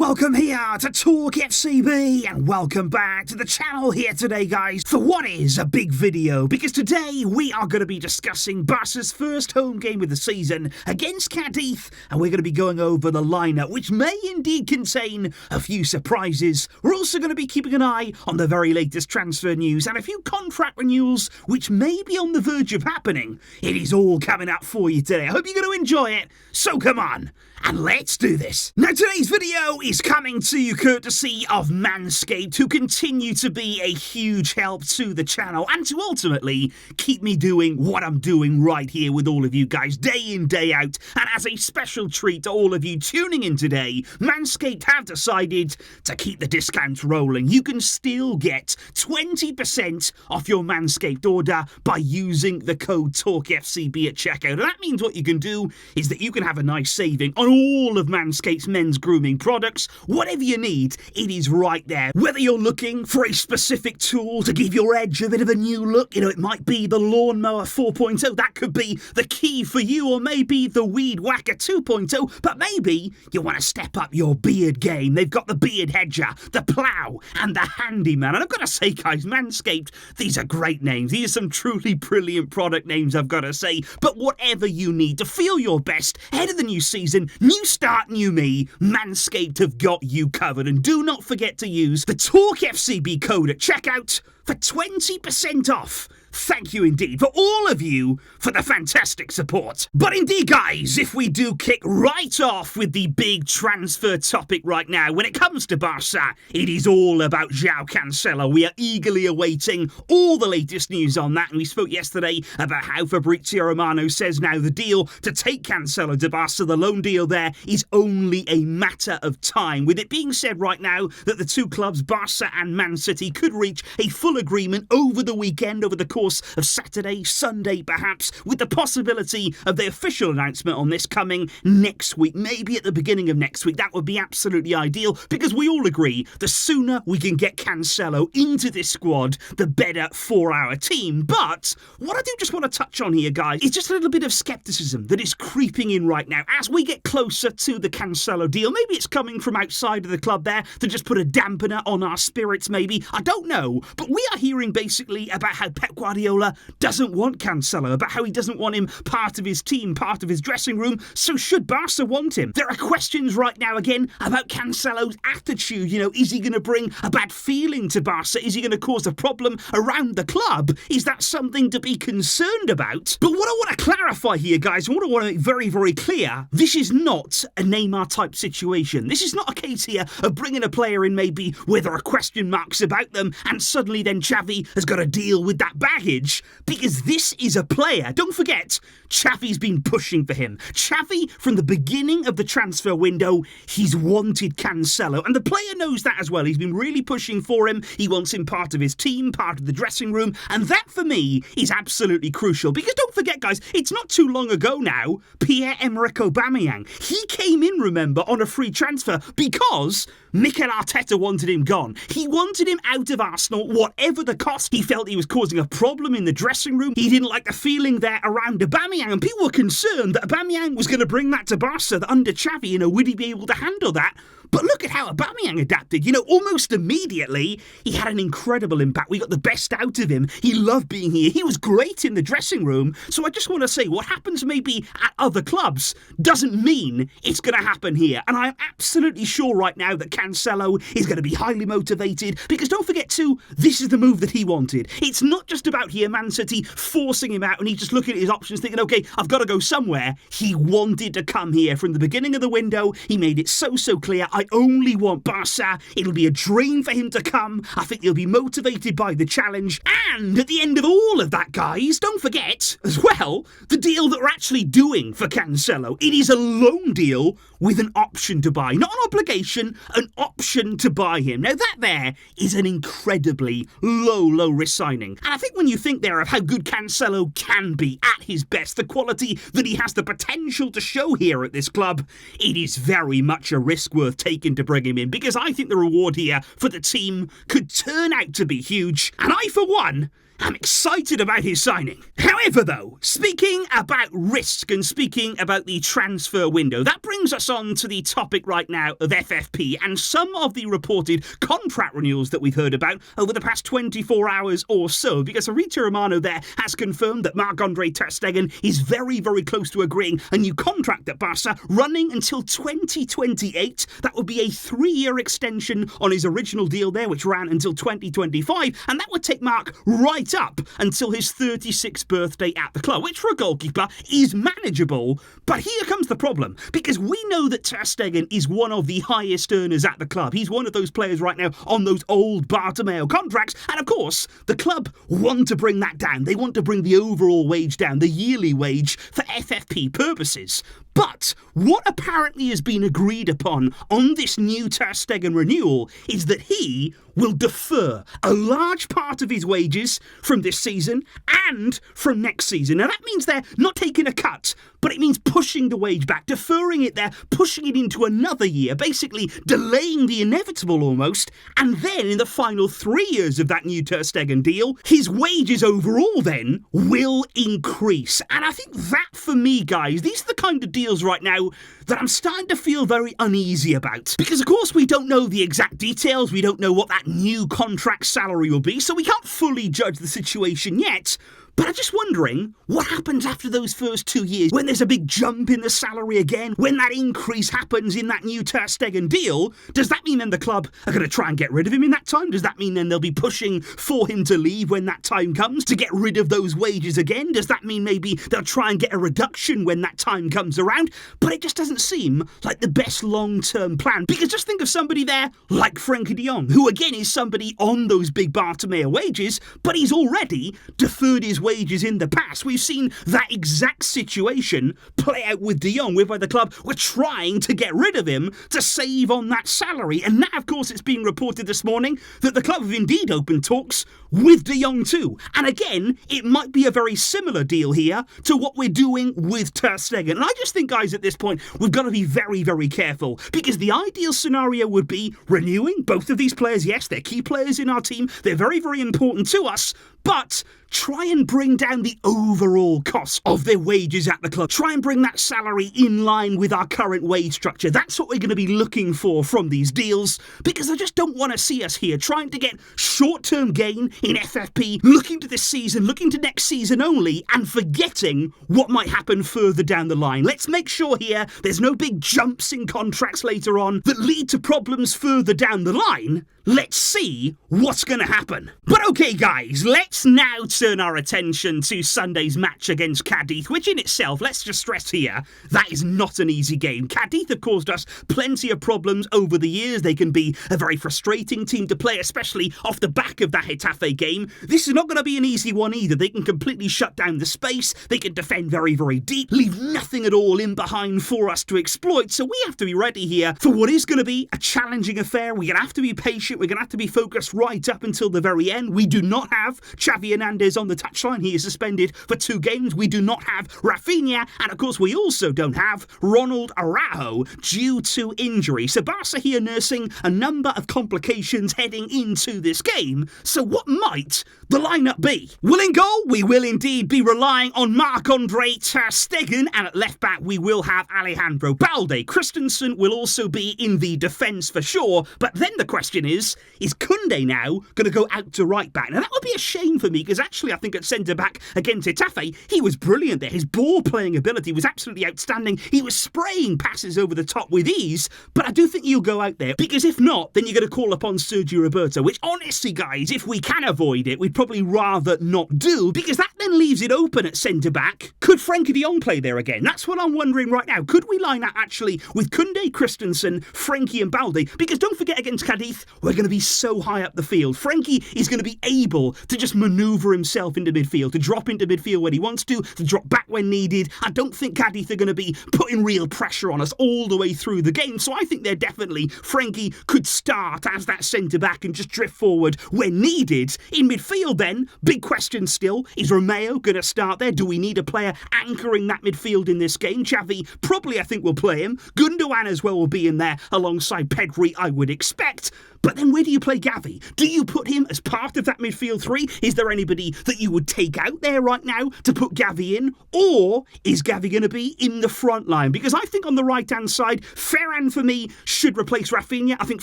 welcome here to TalkFCB and welcome back to the channel here today, guys, for what is a big video, because today we are going to be discussing Barca's first home game of the season against Cadiz, and we're going to be going over the lineup, which may indeed contain a few surprises. We're also going to be keeping an eye on the very latest transfer news and a few contract renewals, which may be on the verge of happening. It is all coming up for you today. I hope you're going to enjoy it, so come on, and let's do this. Now, today's video is coming to you courtesy of Manscaped, who continue to be a huge help to the channel and to ultimately keep me doing what I'm doing right here with all of you guys, day in, day out. And as a special treat to all of you tuning in today, Manscaped have decided to keep the discounts rolling. You can still get 20% off your Manscaped order by using the code TalkFCB at checkout. And that means what you can do is that you can have a nice saving on all of Manscaped's men's grooming products. Whatever you need, it is right there. Whether you're looking for a specific tool to give your edge a bit of a new look, it might be the Lawnmower 4.0, that could be the key for you, or maybe the Weed Whacker 2.0, but maybe you want to step up your beard game. They've got the Beard Hedger, the Plough, and the Handyman. And I've got to say, guys, Manscaped, these are great names. These are some truly brilliant product names, I've got to say. But whatever you need to feel your best ahead of the new season, new start, new me, Manscaped have got you covered. And do not forget to use the TalkFCB code at checkout for 20% off. Thank you indeed for all of you for the fantastic support. But indeed, guys, if we do kick right off with the big transfer topic right now, when it comes to Barca, it is all about Joao Cancelo. We are eagerly awaiting all the latest news on that, and we spoke yesterday about how Fabrizio Romano says now the deal to take Cancelo to Barca, the loan deal there, is only a matter of time. With it being said right now that the two clubs, Barca and Man City, could reach a full agreement over the weekend, over the course of Saturday, Sunday perhaps, with the possibility of the official announcement on this coming next week, maybe at the beginning of next week. That would be absolutely ideal, because we all agree the sooner we can get Cancelo into this squad, the better for our team. But what I do just want to touch on here, guys, is just a little bit of skepticism that is creeping in right now as we get closer to the Cancelo deal. Maybe it's coming from outside of the club there to just put a dampener on our spirits, maybe. I don't know. But we are hearing basically about how Pep Guardiola doesn't want Cancelo, about how he doesn't want him part of his team, part of his dressing room. So should Barca want him? There are questions right now again about Cancelo's attitude. Is he going to bring a bad feeling to Barca? Is he going to cause a problem around the club? Is that something to be concerned about? But what I want to clarify here, guys, and what I want to make very, very clear, this is not a Neymar type situation. This is not a case here of bringing a player in maybe where there are question marks about them, and suddenly then Xavi has got to deal with that baggage, because this is a player. Don't forget, Xavi's been pushing for him. Xavi, from the beginning of the transfer window, he's wanted Cancelo, and the player knows that as well. He's been really pushing for him. He wants him part of his team, part of the dressing room, and that for me is absolutely crucial, because don't forget, guys, it's not too long ago now, Pierre-Emerick Aubameyang, he came in, remember, on a free transfer because Mikel Arteta wanted him gone. He wanted him out of Arsenal, whatever the cost. He felt he was causing a problem in the dressing room. He didn't like the feeling there around Aubameyang, and people were concerned that Aubameyang was going to bring that to Barca, that under Xavi, would he be able to handle that? But look at how Aubameyang adapted. Almost immediately, he had an incredible impact. We got the best out of him. He loved being here. He was great in the dressing room. So I just want to say, what happens maybe at other clubs doesn't mean it's going to happen here. And I'm absolutely sure right now that Cancelo is going to be highly motivated, because don't forget too, this is the move that he wanted. It's not just about here, Man City forcing him out and he's just looking at his options thinking, okay, I've got to go somewhere. He wanted to come here from the beginning of the window. He made it so clear. I only want Barca. It'll be a dream for him to come. I think he'll be motivated by the challenge. And at the end of all of that, guys, don't forget as well the deal that we're actually doing for Cancelo. It is a loan deal with an option to buy. Not an obligation, an option to buy him. Now that there is an incredibly low risk signing. And I think when you think there of how good Cancelo can be at his best, the quality that he has the potential to show here at this club, it is very much a risk worth taking to bring him in, because I think the reward here for the team could turn out to be huge. And I, for one, I'm excited about his signing. However though, speaking about risk and speaking about the transfer window, that brings us on to the topic right now of FFP and some of the reported contract renewals that we've heard about over the past 24 hours or so, because Fabrizio Romano there has confirmed that Marc-Andre ter Stegen is very, very close to agreeing a new contract at Barca running until 2028. That would be a 3-year extension on his original deal there, which ran until 2025, and that would take Marc right up until his 36th birthday at the club, which for a goalkeeper is manageable. But here comes the problem, because we know that ter Stegen is one of the highest earners at the club. He's one of those players right now on those old Bartomeu contracts, and of course, the club want to bring that down. They want to bring the overall wage down, the yearly wage, for FFP purposes. But what apparently has been agreed upon on this new ter Stegen renewal is that he will defer a large part of his wages from this season and from next season. Now that means they're not taking a cut, but it means pushing the wage back, deferring it there, pushing it into another year, basically delaying the inevitable almost. And then in the final 3 years of that new ter Stegen deal, his wages overall then will increase. And I think that for me, guys, these are the kind of deals right now that I'm starting to feel very uneasy about. Because of course we don't know the exact details, we don't know what that new contract salary will be, so we can't fully judge the situation yet. But I'm just wondering, what happens after those first 2 years, when there's a big jump in the salary again, when that increase happens in that new ter Stegen deal? Does that mean then the club are going to try and get rid of him in that time? Does that mean then they'll be pushing for him to leave when that time comes, to get rid of those wages again? Does that mean maybe they'll try and get a reduction when that time comes around? But it just doesn't seem like the best long-term plan, because just think of somebody there like Frenkie de Jong, who again is somebody on those big Bartomeu wages, but he's already deferred his wages in the past. We've seen that exact situation play out with de Jong, whereby the club were trying to get rid of him to save on that salary. And now, of course, it's being reported this morning that the club have indeed opened talks with de Jong too. And again, it might be a very similar deal here to what we're doing with ter Stegen. And I just think, guys, at this point, we've got to be very, very careful, because the ideal scenario would be renewing both of these players. Yes, they're key players in our team. They're very, very important to us, but try and bring down the overall cost of their wages at the club. Try and bring that salary in line with our current wage structure. That's what we're going to be looking for from these deals, because I just don't want to see us here trying to get short-term gain in FFP, looking to this season, looking to next season only, and forgetting what might happen further down the line. Let's make sure here there's no big jumps in contracts later on that lead to problems further down the line. Let's see what's going to happen. But okay, guys, let's now turn our attention to Sunday's match against Cadiz, which in itself, let's just stress here, that is not an easy game. Cadiz have caused us plenty of problems over the years. They can be a very frustrating team to play, especially off the back of that Getafe game. This is not going to be an easy one either. They can completely shut down the space. They can defend very, very deep, leave nothing at all in behind for us to exploit. So we have to be ready here for what is going to be a challenging affair. We're going to have to be patient. We're going to have to be focused right up until the very end. We do not have Xavi Hernandez on the touchline. He is suspended for 2 games. We do not have Rafinha, and of course we also don't have Ronald Araujo due to injury. So Barca here nursing a number of complications heading into this game. So what might the lineup be? Well, in goal, we will indeed be relying on Marc-Andre ter Stegen, and at left back we will have Alejandro Balde. Christensen will also be in the defence for sure, but then the question is Koundé now going to go out to right back? Now that would be a shame for me, because actually I think at centre back against Getafe, he was brilliant there. His ball playing ability was absolutely outstanding. He was spraying passes over the top with ease, but I do think he'll go out there, because if not, then you're going to call upon Sergio Roberto, which honestly, guys, if we can avoid it, we'd probably rather not do, because that then leaves it open at centre back. Could Frenkie de Jong play there again? That's what I'm wondering right now. Could we line up actually with Koundé, Christensen, Frenkie and Balde? Because don't forget, against Cadiz, we're going to be so high up the field. Frenkie is going to be able to just manoeuvre himself into midfield, to drop into midfield when he wants to drop back when needed. I don't think Cadiz are going to be putting real pressure on us all the way through the game, so I think they're definitely, Frenkie could start as that centre-back and just drift forward when needed. In midfield then, big question still, is Romeo going to start there? Do we need a player anchoring that midfield in this game? Xavi probably, I think, will play him. Gundogan as well will be in there alongside Pedri, I would expect. But then where do you play Gavi? Do you put him as part of that midfield three? Is there anybody that you would take out there right now to put Gavi in? Or is Gavi going to be in the front line? Because I think on the right-hand side, Ferran for me should replace Rafinha. I think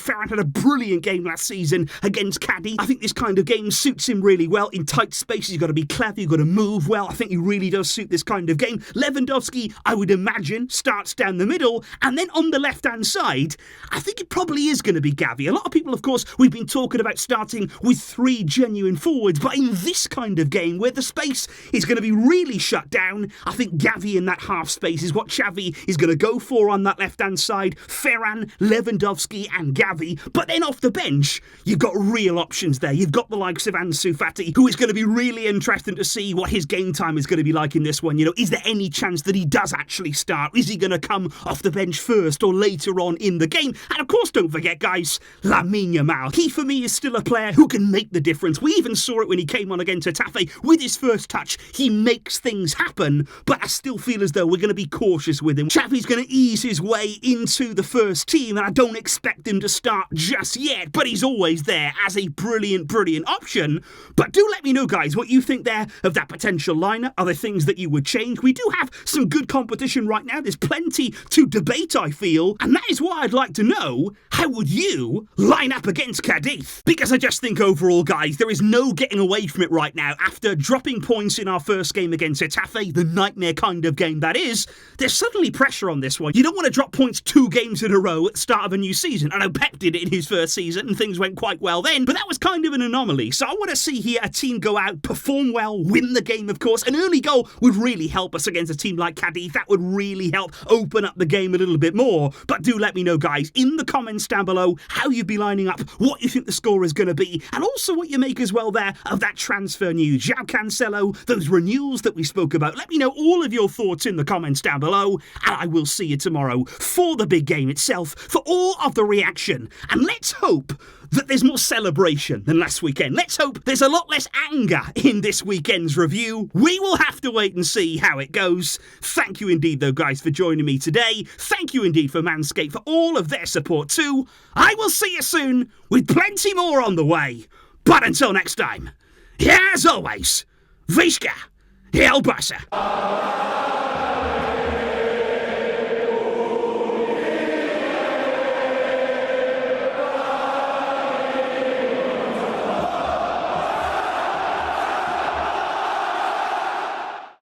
Ferran had a brilliant game last season against Cadiz. I think this kind of game suits him really well. In tight spaces, you've got to be clever, you've got to move well. I think he really does suit this kind of game. Lewandowski, I would imagine, starts down the middle. And then on the left-hand side, I think it probably is going to be Gavi. A lot of people, of course, we've been talking about starting with 3 genuine forwards, but in this kind of game where the space is going to be really shut down, I think Gavi in that half space is what Xavi is going to go for on that left-hand side. Ferran, Lewandowski and Gavi. But then off the bench, you've got real options there. You've got the likes of Ansu Fati, who is going to be really interesting to see what his game time is going to be like in this one. You know, is there any chance that he does actually start? Is he going to come off the bench first or later on in the game? And of course, don't forget, guys, Lamine Yamal. He, for me, is still a player who can make the difference. We even saw it when he came on against Getafe. With his first touch, he makes things happen, but I still feel as though we're going to be cautious with him. Xavi's going to ease his way into the first team, and I don't expect him to start just yet, but he's always there as a brilliant option. But do let me know, guys, what you think there of that potential lineup. Are there things that you would change? We do have some good competition right now. There's plenty to debate, I feel, and that is why I'd like to know, how would you line up against Cadiz? Because I just think overall, guys, there is no getting away from it right now. After dropping points in our first game against Getafe, the nightmare kind of game that is, there's suddenly pressure on this one. You don't want to drop points 2 games in a row at the start of a new season. I know Pep did it in his first season and things went quite well then, but that was kind of an anomaly. So I want to see here a team go out, perform well, win the game, of course. An early goal would really help us against a team like Cadiz. That would really help open up the game a little bit more. But do let me know, guys, in the comments down below how you'd be lining up, what you think the score is going to be, and also what you make as well there of that transfer news. Joao Cancelo, those renewals that we spoke about. Let me know all of your thoughts in the comments down below, and I will see you tomorrow for the big game itself, for all of the reaction. And let's hope that there's more celebration than last weekend. Let's hope there's a lot less anger in this weekend's review. We will have to wait and see how it goes. Thank you indeed, though, guys, for joining me today. Thank you indeed for Manscaped for all of their support too. I will see you soon with plenty more on the way. But until next time, as always, Visca, El Barça.